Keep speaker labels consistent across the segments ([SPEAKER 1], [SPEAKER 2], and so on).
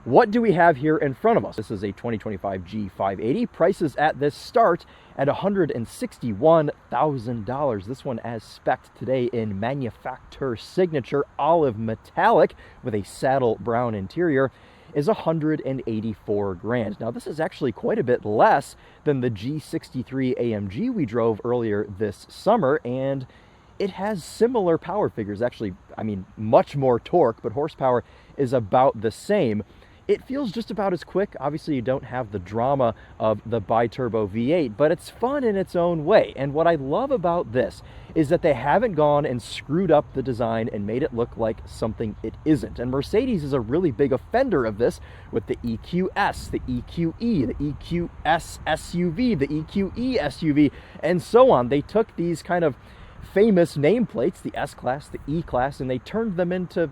[SPEAKER 1] what do we have here in front of us? This is a 2025 G580. Prices at this start at $161,000. This one as spec'd today in manufacturer signature olive metallic with a saddle brown interior is $184,000. Now this is actually quite a bit less than the G63 AMG we drove earlier this summer, and it has similar power figures. Actually, I mean, much more torque, but horsepower is about the same. It feels just about as quick. Obviously, you don't have the drama of the bi-turbo V8, but it's fun in its own way. And what I love about this is that they haven't gone and screwed up the design and made it look like something it isn't. And Mercedes is a really big offender of this with the EQS, the EQE, the EQS SUV, the EQE SUV, and so on. They took these kind of famous nameplates, the S-Class, the E-Class, and they turned them into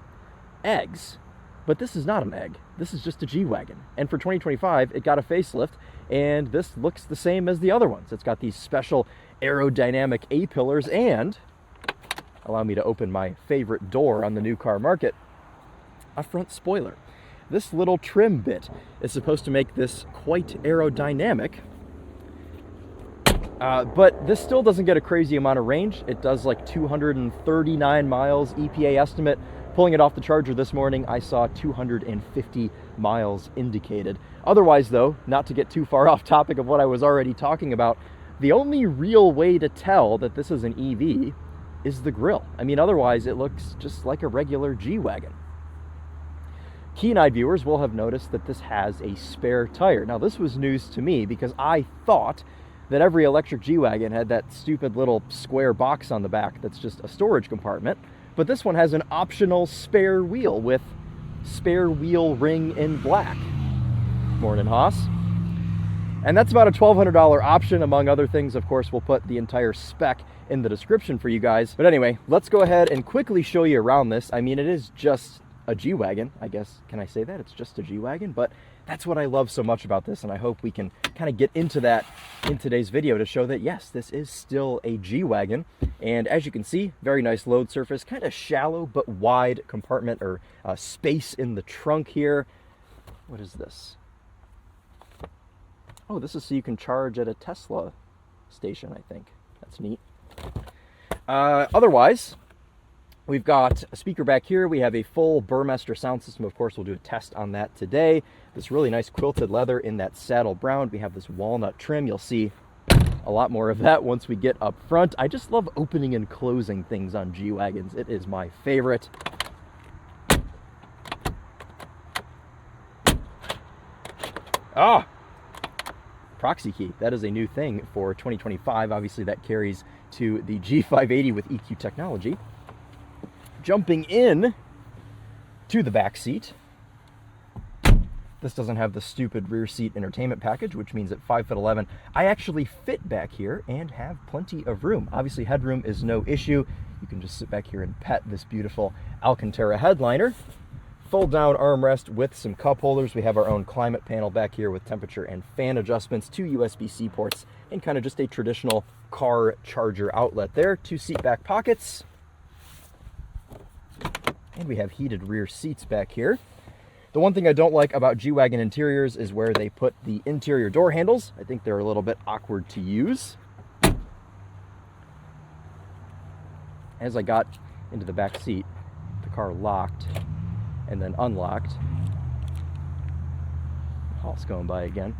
[SPEAKER 1] eggs. But this is not an egg. This is just a G-Wagon. And for 2025, it got a facelift, and this looks the same as the other ones. It's got these special aerodynamic A-pillars, and, allow me to open my favorite door on the new car market, a front spoiler. This little trim bit is supposed to make this quite aerodynamic, but this still doesn't get a crazy amount of range. It does like 239 miles, EPA estimate. Pulling it off the charger this morning, I saw 250 miles indicated. Otherwise, though, not to get too far off topic of what I was already talking about, the only real way to tell that this is an EV is the grille. I mean, otherwise, it looks just like a regular G-Wagon. Keen-eyed viewers will have noticed that this has a spare tire. Now, this was news to me because I thought that every electric G-Wagon had that stupid little square box on the back that's just a storage compartment. But this one has an optional spare wheel with spare wheel ring in black. Morning, Haas. And that's about a $1,200 option. Among other things, of course, we'll put the entire spec in the description for you guys. But anyway, let's go ahead and quickly show you around this. I mean, it is just a G-Wagon, I guess. Can I say that? It's just a G-Wagon, but that's what I love so much about this, and I hope we can kind of get into that in today's video to show that, yes, this is still a G-Wagon. And as you can see, very nice load surface, kind of shallow but wide compartment or space in the trunk here. What is this? Oh, this is so you can charge at a Tesla station, I think. That's neat. Otherwise, we've got a speaker back here. We have a full Burmester sound system. Of course, we'll do a test on that today. This really nice quilted leather in that saddle brown. We have this walnut trim. You'll see a lot more of that once we get up front. I just love opening and closing things on G-Wagons. It is my favorite. Ah! Proxy key. That is a new thing for 2025. Obviously, that carries to the G580 with EQ technology. Jumping in to the back seat. This doesn't have the stupid rear seat entertainment package, which means at 5'11", I actually fit back here and have plenty of room. Obviously, headroom is no issue. You can just sit back here and pet this beautiful Alcantara headliner. Fold down armrest with some cup holders. We have our own climate panel back here with temperature and fan adjustments, 2 USB-C ports, and kind of just a traditional car charger outlet there. 2 seat back pockets. And we have heated rear seats back here. The one thing I don't like about G-Wagon interiors is where they put the interior door handles. I think they're a little bit awkward to use. As I got into the back seat, the car locked and then unlocked. Halt's going by again.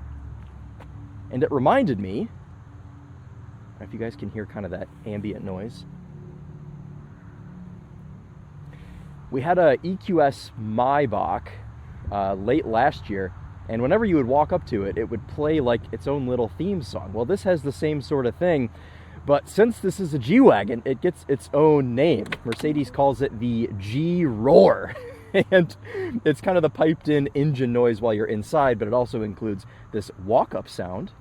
[SPEAKER 1] And it reminded me, I don't know if you guys can hear kind of that ambient noise. We had a EQS Maybach late last year, and whenever you would walk up to it, it would play like its own little theme song. Well, this has the same sort of thing, but since this is a G-Wagon, it gets its own name. Mercedes calls it the G-Roar, and it's kind of the piped-in engine noise while you're inside, but it also includes this walk-up sound,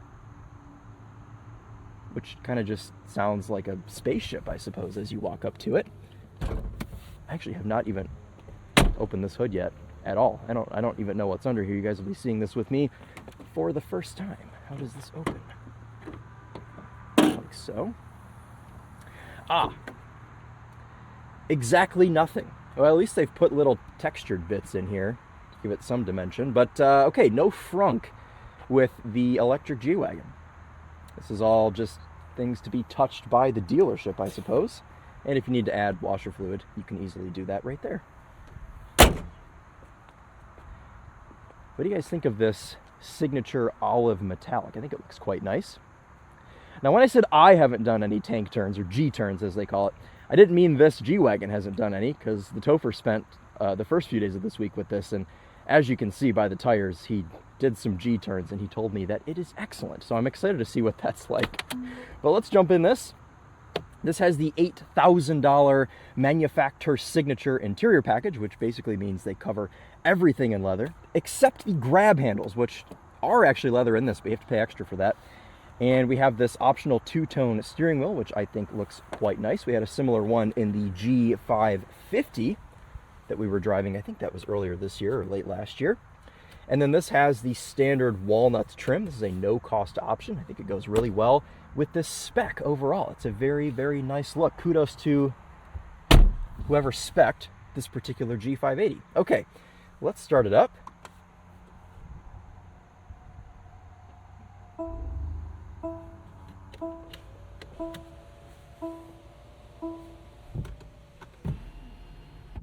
[SPEAKER 1] which kind of just sounds like a spaceship, I suppose, as you walk up to it. I actually have not even opened this hood yet at all. I don't even know what's under here. You guys will be seeing this with me for the first time. How does this open? Like so. Ah, exactly nothing. Well, at least they've put little textured bits in here. You give it some dimension. But okay, no frunk with the electric G-Wagon. This is all just things to be touched by the dealership, I suppose. And if you need to add washer fluid, you can easily do that right there. What do you guys think of this signature olive metallic? I think it looks quite nice. Now, when I said I haven't done any tank turns, or G turns as they call it, I didn't mean this G-Wagon hasn't done any, because the Topher spent the first few days of this week with this, and as you can see by the tires, he did some G turns, and he told me that it is excellent. So I'm excited to see what that's like. But let's jump in this. This has the $8,000 manufacturer signature interior package, which basically means they cover everything in leather, except the grab handles, which are actually leather in this, but you have to pay extra for that. And we have this optional two-tone steering wheel, which I think looks quite nice. We had a similar one in the G550 that we were driving. I think that was earlier this year or late last year. And then this has the standard walnut trim. This is a no-cost option. I think it goes really well with this spec overall. It's a very, very nice look. Kudos to whoever spec'd this particular G580. Okay, let's start it up.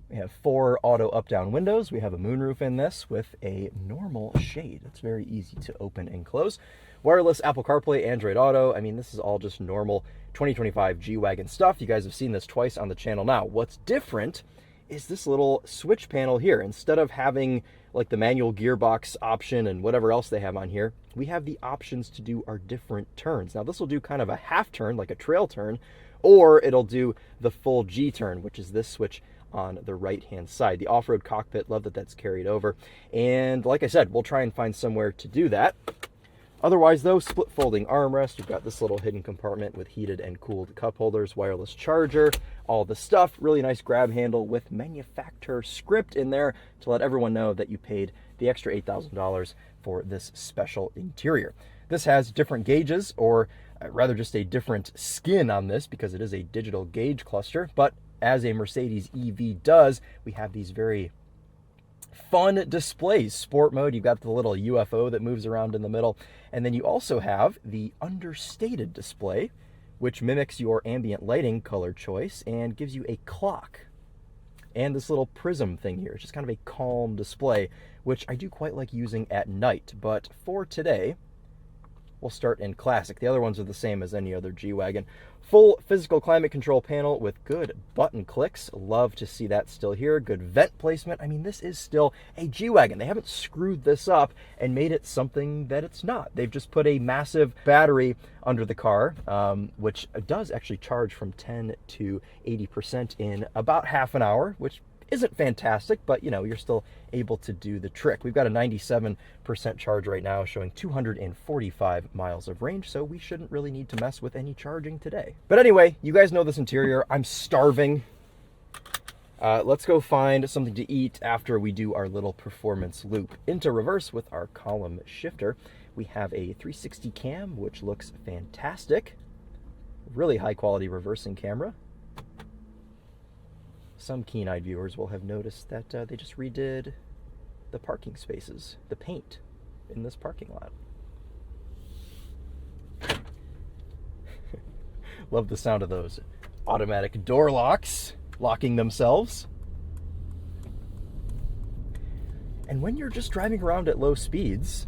[SPEAKER 1] We have 4 auto up-down windows. We have a moonroof in this with a normal shade. It's very easy to open and close. Wireless Apple CarPlay, Android Auto. I mean, this is all just normal 2025 G-Wagon stuff. You guys have seen this twice on the channel now. What's different is this little switch panel here. Instead of having like the manual gearbox option and whatever else they have on here, we have the options to do our different turns. Now, this will do kind of a half turn, like a trail turn, or it'll do the full G turn, which is this switch on the right-hand side. The off-road cockpit, love that that's carried over. And like I said, we'll try and find somewhere to do that. Otherwise, though, split folding armrest. You've got this little hidden compartment with heated and cooled cup holders, wireless charger, all the stuff. Really nice grab handle with manufacturer script in there to let everyone know that you paid the extra $8,000 for this special interior. This has different gauges, or rather just a different skin on this because it is a digital gauge cluster, but as a Mercedes EV does, we have these very fun displays. Sport mode, you've got the little UFO that moves around in the middle, and then you also have the understated display, which mimics your ambient lighting color choice and gives you a clock. And this little prism thing here, it's just kind of a calm display, which I do quite like using at night. But for today, we'll start in Classic. The other ones are the same as any other G-Wagon. Full physical climate control panel with good button clicks. Love to see that still here. Good vent placement. I mean, this is still a G-Wagon. They haven't screwed this up and made it something that it's not. They've just put a massive battery under the car, which does actually charge from 10 to 80% in about half an hour, which isn't fantastic, but you know, you're still able to do the trick. We've got a 97% charge right now, showing 245 miles of range, so we shouldn't really need to mess with any charging today. But anyway, you guys know this interior. I'm starving. Let's go find something to eat after we do our little performance loop. Into reverse with our column shifter. We have a 360 cam, which looks fantastic. Really high quality reversing camera. Some keen-eyed viewers will have noticed that they just redid the parking spaces, the paint in this parking lot. Love the sound of those automatic door locks locking themselves. And when you're just driving around at low speeds,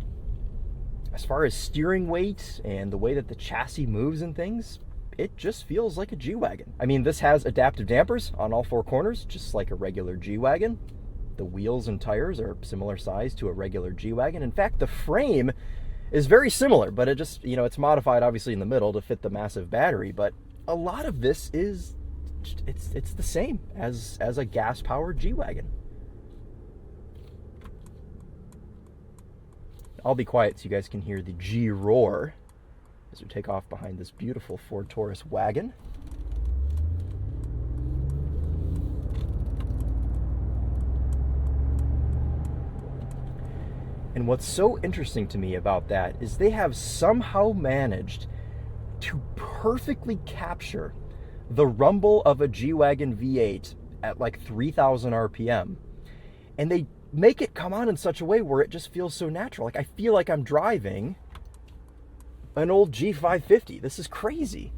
[SPEAKER 1] as far as steering weight and the way that the chassis moves and things, it just feels like a G-Wagon. I mean, this has adaptive dampers on all 4 corners, just like a regular G-Wagon. The wheels and tires are similar size to a regular G-Wagon. In fact, the frame is very similar, but it just, you know, it's modified obviously in the middle to fit the massive battery, but a lot of this is, it's the same as a gas-powered G-Wagon. I'll be quiet so you guys can hear the G roar as we take off behind this beautiful Ford Taurus wagon. And what's so interesting to me about that is they have somehow managed to perfectly capture the rumble of a G-Wagon V8 at like 3,000 RPM. And they make it come on in such a way where it just feels so natural. Like I feel like I'm driving an old G550. This is crazy.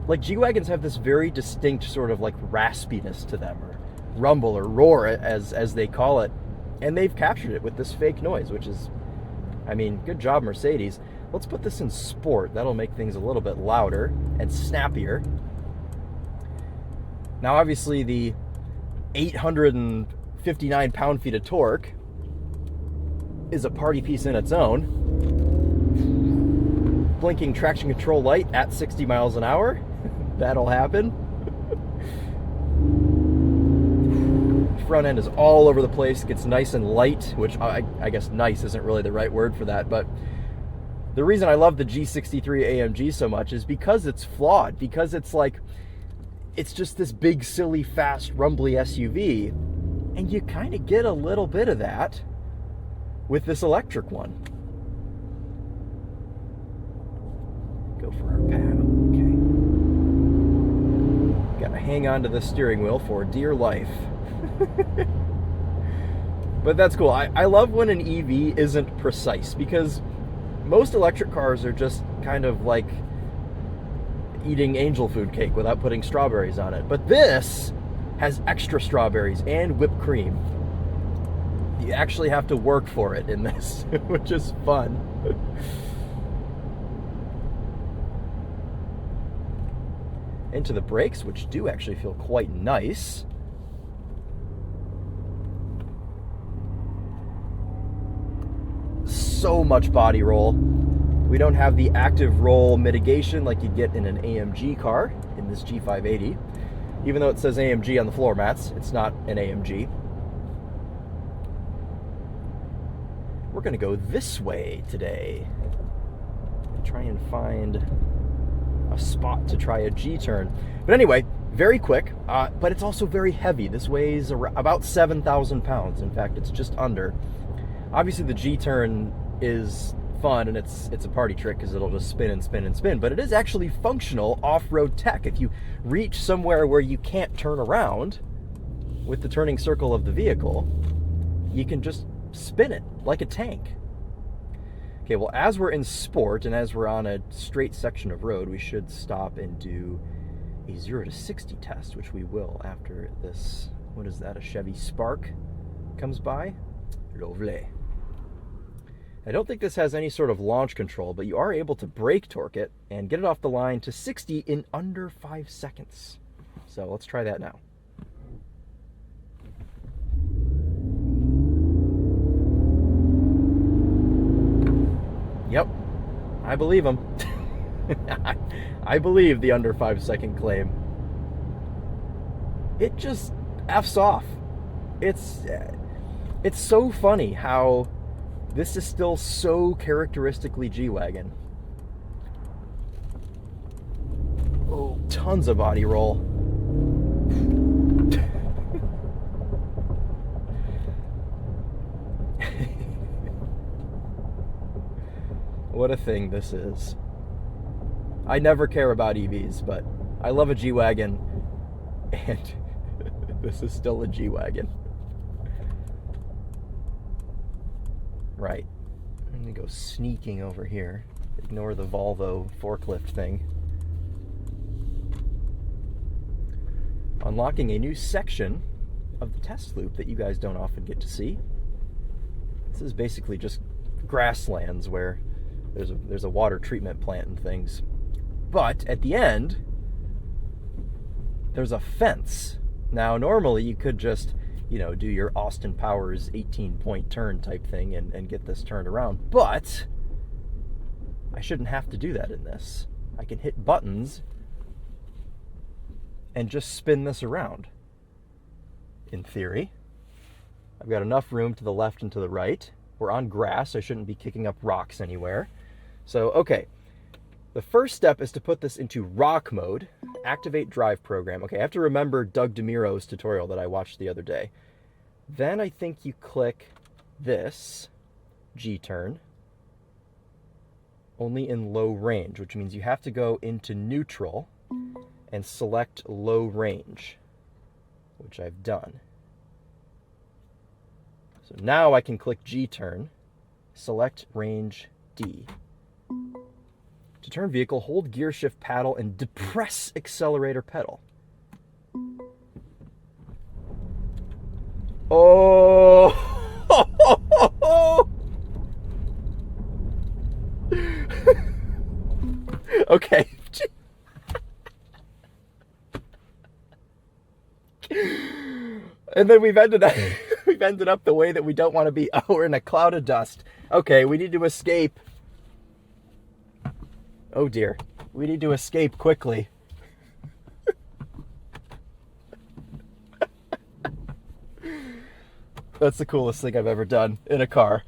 [SPEAKER 1] Like G-Wagons have this very distinct sort of like raspiness to them, or rumble or roar as they call it. And they've captured it with this fake noise, which is, I mean, good job, Mercedes. Let's put this in sport. That'll make things a little bit louder and snappier. Now, obviously, the 859 pound-feet of torque is a party piece in its own. Blinking traction control light at 60 miles an hour. That'll happen. Front end is all over the place. Gets nice and light, which I guess nice isn't really the right word for that, but the reason I love the G63 AMG so much is because it's flawed, because it's like, it's just this big, silly, fast, rumbly SUV, and you kind of get a little bit of that with this electric one. Go for our pad. Okay. Gotta hang on to the steering wheel for dear life. But that's cool. I love when an EV isn't precise, because most electric cars are just kind of like eating angel food cake without putting strawberries on it. But this has extra strawberries and whipped cream. You actually have to work for it in this, which is fun. Into the brakes, which do actually feel quite nice. So much body roll. We don't have the active roll mitigation like you get in an AMG car in this G580. Even though it says AMG on the floor mats, it's not an AMG. We're gonna go this way today. Try and find a spot to try a G-turn. But anyway, very quick, but it's also very heavy. This weighs about 7,000 pounds. In fact, it's just under. Obviously the G-turn is fun and it's a party trick because it'll just spin and spin and spin, but it is actually functional off-road tech. If you reach somewhere where you can't turn around with the turning circle of the vehicle, you can just spin it like a tank. Okay, well, as we're in sport and as we're on a straight section of road, we should stop and do a 0 to 60 test, which we will after this. What is that, a Chevy Spark comes by? Lovely. I don't think this has any sort of launch control, but you are able to brake torque it and get it off the line to 60 in under 5 seconds. So let's try that now. Yep, I believe him. I believe the under 5 second claim. It just F's off. It's so funny how this is still so characteristically G-Wagon. Oh, tons of body roll. What a thing this is. I never care about EVs, but I love a G-Wagon, and this is still a G-Wagon. Right. I'm gonna go sneaking over here. Ignore the Volvo forklift thing. Unlocking a new section of the test loop that you guys don't often get to see. This is basically just grasslands where there's a water treatment plant and things. But at the end, there's a fence. Now, normally you could just, you know, do your Austin Powers 18-point turn type thing and get this turned around. But I shouldn't have to do that in this. I can hit buttons and just spin this around. In theory, I've got enough room to the left and to the right. We're on grass, I shouldn't be kicking up rocks anywhere. So, okay. The first step is to put this into rock mode, activate drive program. Okay, I have to remember Doug DeMuro's tutorial that I watched the other day. Then I think you click this, G-turn, only in low range, which means you have to go into neutral and select low range, which I've done. So now I can click G-turn, select range D. To turn vehicle, hold gear shift paddle and depress accelerator pedal. Oh! Okay. And then we've ended up the way that we don't want to be. Oh, we're in a cloud of dust. Okay, we need to escape. Oh dear. We need to escape quickly. That's the coolest thing I've ever done in a car.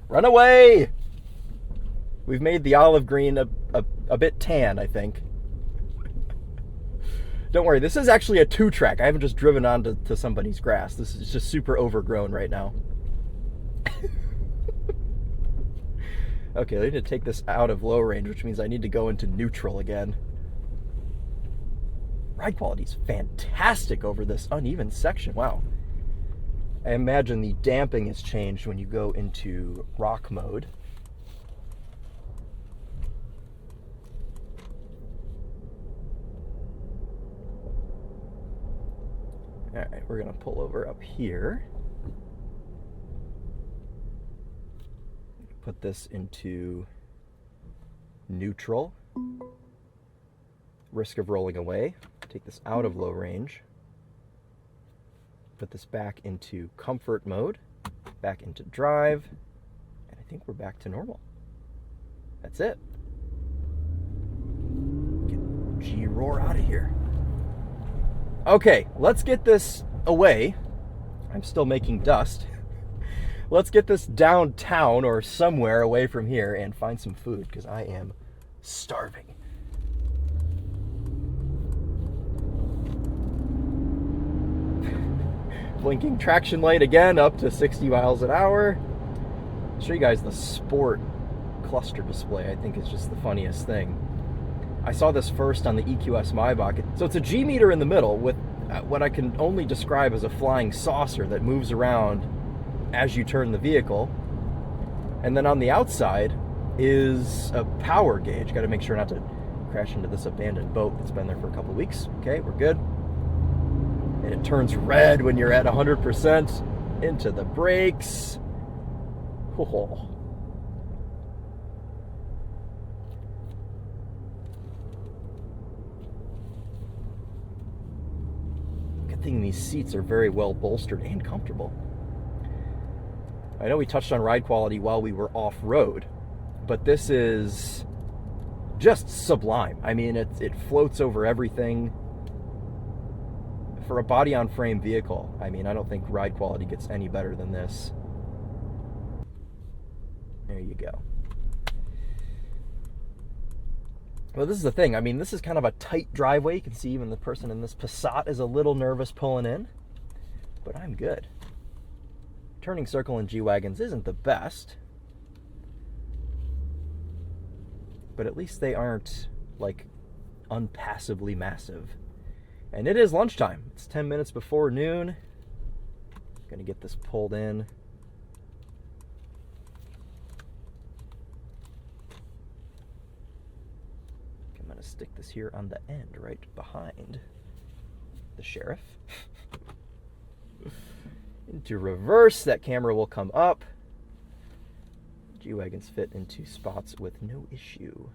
[SPEAKER 1] Run away! We've made the olive green a bit tan, I think. Don't worry, this is actually a 2-track. I haven't just driven onto somebody's grass. This is just super overgrown right now. Okay, I need to take this out of low range, which means I need to go into neutral again. Ride quality is fantastic over this uneven section. Wow. I imagine the damping has changed when you go into rock mode. All right, we're gonna pull over up here. Put this into neutral. Risk of rolling away. Take this out of low range. Put this back into comfort mode. Back into drive. And I think we're back to normal. That's it. Get G-roar out of here. Okay, let's get this away. I'm still making dust. Let's get this downtown or somewhere away from here and find some food because I am starving. Blinking traction light again, up to 60 miles an hour. I'll show you guys the sport cluster display. I think is just the funniest thing. I saw this first on the EQS Maybach. So it's a G meter in the middle with what I can only describe as a flying saucer that moves around as you turn the vehicle. And then on the outside is a power gauge. Got to make sure not to crash into this abandoned boat that's been there for a couple weeks. Okay, we're good. And it turns red when you're at 100%. Into the brakes. Oh. Good thing these seats are very well bolstered and comfortable. I know we touched on ride quality while we were off-road, but this is just sublime. I mean, it floats over everything. For a body-on-frame vehicle, I mean, I don't think ride quality gets any better than this. There you go. Well, this is the thing. I mean, this is kind of a tight driveway. You can see even the person in this Passat is a little nervous pulling in, but I'm good. Turning circle in G-Wagons isn't the best, but at least they aren't, like, unpassably massive. And it is lunchtime. It's 10 minutes before noon. Gonna get this pulled in. I'm gonna stick this here on the end, right behind the sheriff. Into reverse, that camera will come up. G-Wagons fit into spots with no issue.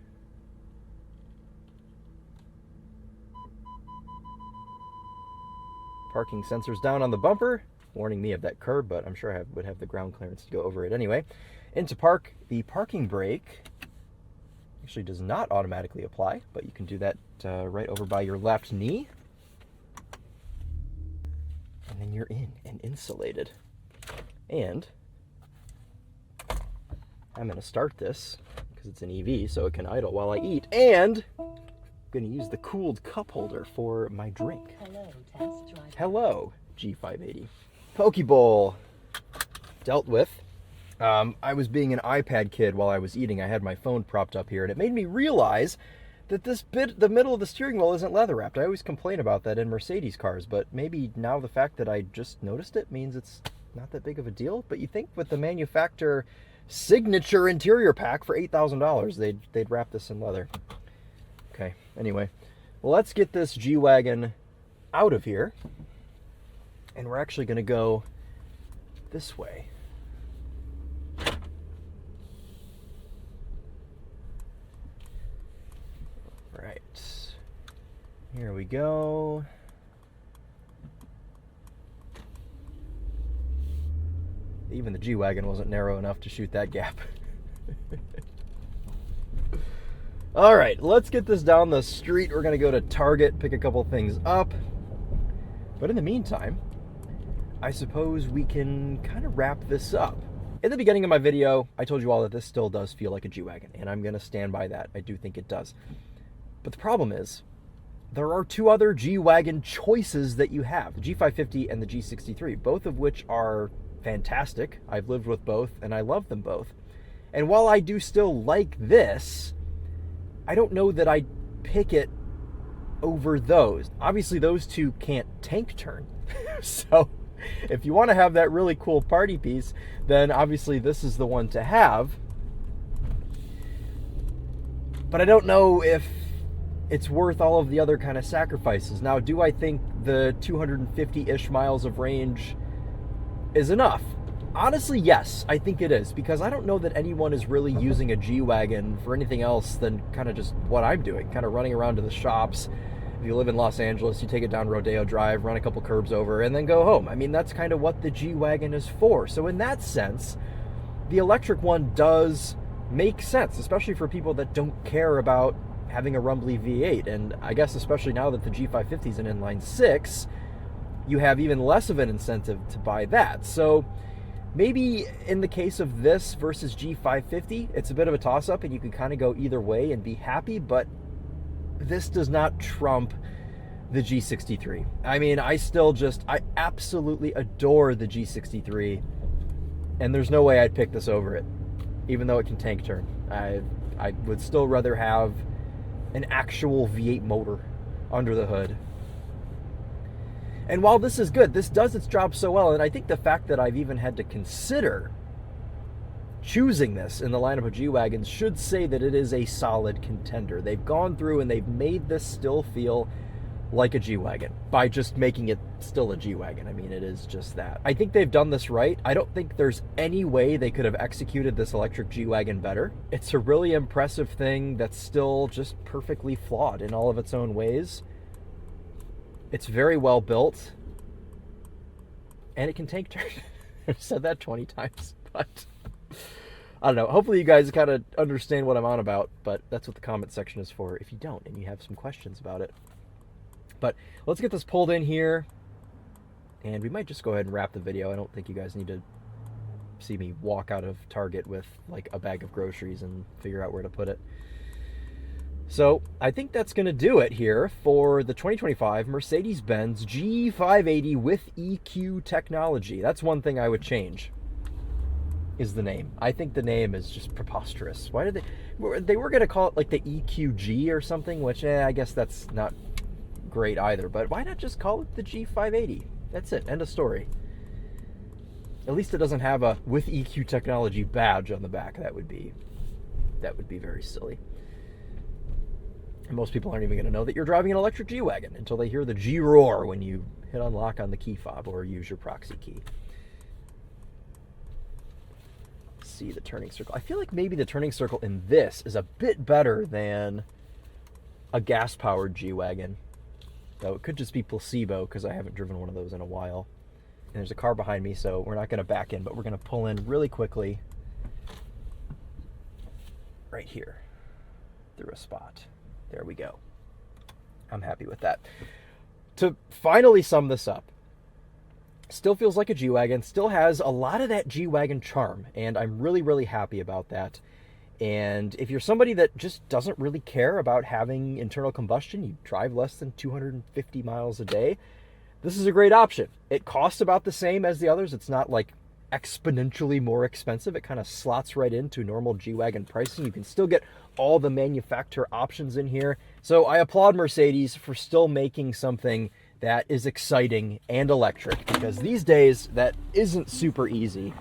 [SPEAKER 1] Parking sensors down on the bumper, warning me of that curb, but I'm sure I would have the ground clearance to go over it anyway. Into park, the parking brake actually does not automatically apply, but you can do that right over by your left knee. And then you're in and insulated. And I'm going to start this because it's an EV, so it can idle while I eat. And I'm going to use the cooled cup holder for my drink.
[SPEAKER 2] Hello, test drive.
[SPEAKER 1] Hello, G580. Pokeball dealt with. I was being an iPad kid while I was eating. I had my phone propped up here, and it made me realize that the middle of the steering wheel isn't leather wrapped. I always complain about that in Mercedes cars, but maybe now the fact that I just noticed it means it's not that big of a deal. But you think with the manufacturer signature interior pack for $8,000, they'd wrap this in leather. Okay, anyway, well, let's get this G-Wagon out of here, and we're actually going to go this way. Right, here we go. Even the G-Wagon wasn't narrow enough to shoot that gap. All right, let's get this down the street. We're gonna go to Target, pick a couple things up. But in the meantime, I suppose we can kind of wrap this up. In the beginning of my video, I told you all that this still does feel like a G-Wagon, and I'm gonna stand by that. I do think it does. But the problem is, there are two other G-Wagon choices that you have, the G550 and the G63, both of which are fantastic. I've lived with both, and I love them both. And while I do still like this, I don't know that I'd pick it over those. Obviously, those two can't tank turn. So if you want to have that really cool party piece, then obviously this is the one to have. But I don't know if it's worth all of the other kind of sacrifices. Now, do I think the 250-ish miles of range is enough? Honestly, yes, I think it is, because I don't know that anyone is really using a G-Wagon for anything else than kind of just what I'm doing, kind of running around to the shops. If you live in Los Angeles, you take it down Rodeo Drive, run a couple curbs over, and then go home. I mean, that's kind of what the G-Wagon is for. So in that sense, the electric one does make sense, especially for people that don't care about having a rumbly V8. And I guess especially now that the G550 is an inline six, you have even less of an incentive to buy that. So maybe in the case of this versus G550, it's a bit of a toss-up and you can kind of go either way and be happy, but this does not trump the G63. I mean, I absolutely adore the G63, and there's no way I'd pick this over it, even though it can tank turn. I would still rather have an actual V8 motor under the hood. And while this is good, this does its job so well, and I think the fact that I've even had to consider choosing this in the lineup of G-Wagons should say that it is a solid contender. They've gone through and they've made this still feel like a G-Wagon by just making it still a G-Wagon. I mean, it is just that. I think they've done this right. I don't think there's any way they could have executed this electric G-Wagon better. It's a really impressive thing that's still just perfectly flawed in all of its own ways. It's very well built, and it can tank turn. I've said that 20 times, but I don't know. Hopefully you guys kind of understand what I'm on about, but that's what the comment section is for if you don't and you have some questions about it. But let's get this pulled in here, and we might just go ahead and wrap the video. I don't think you guys need to see me walk out of Target with like a bag of groceries and figure out where to put it. So I think that's going to do it here for the 2025 Mercedes-Benz G580 with EQ technology. That's one thing I would change, is the name. I think the name is just preposterous. Why did they were going to call it like the EQG or something, which I guess that's not great either, but why not just call it the G580? That's it, end of story. At least it doesn't have a with EQ technology badge on the back. That would be very silly. And most people aren't even going to know that you're driving an electric G-Wagon until they hear the G roar when you hit unlock on the key fob or use your proxy key. See the turning circle. I feel like maybe the turning circle in this is a bit better than a gas-powered G-Wagon. Though it could just be placebo because I haven't driven one of those in a while. And there's a car behind me, so we're not going to back in, but we're going to pull in really quickly right here through a spot. There we go. I'm happy with that. To finally sum this up, still feels like a G-Wagon, still has a lot of that G-Wagon charm, and I'm really, really happy about that. And if you're somebody that just doesn't really care about having internal combustion, you drive less than 250 miles a day, this is a great option. It costs about the same as the others. It's not like exponentially more expensive. It kind of slots right into normal G-Wagon pricing. You can still get all the manufacturer options in here. So I applaud Mercedes for still making something that is exciting and electric, because these days that isn't super easy.